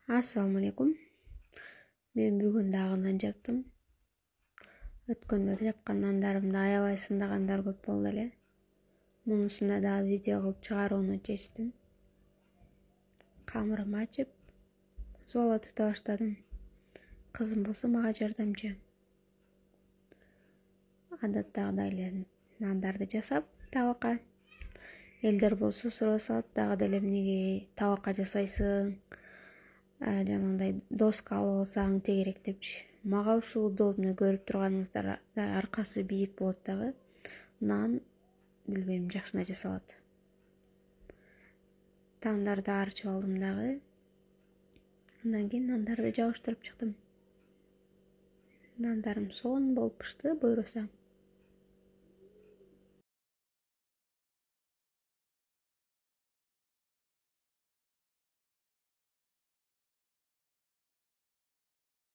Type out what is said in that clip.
Assalamu alaikum. Men бүгүн дагы нан жаптым. Өткөндө жапкан нандарымды аябай сындагандар көп болду эле. Мунусунда дагы видео кылып чыгарууну чечтим. Камырымы ачып, суала тута баштадым. Кызым болсо мага жардамчы. Адаттагыдай эле нандарды жасап, табакка. Элдер болсо суроо салып, дагы деле эмнеге табакка жасайсың? Жанагындай доска алып алсаң тегерек депчи. Мага ушул удобный көрүп турганыңыздар аркасы бийик болот дагы. Нан билбейм жакшына жасалат. Тандарды арчып алдым дагы. Андан кийин нандарды жабыштырып чыктым. Нандарым сонун болуп пышты, буйруса.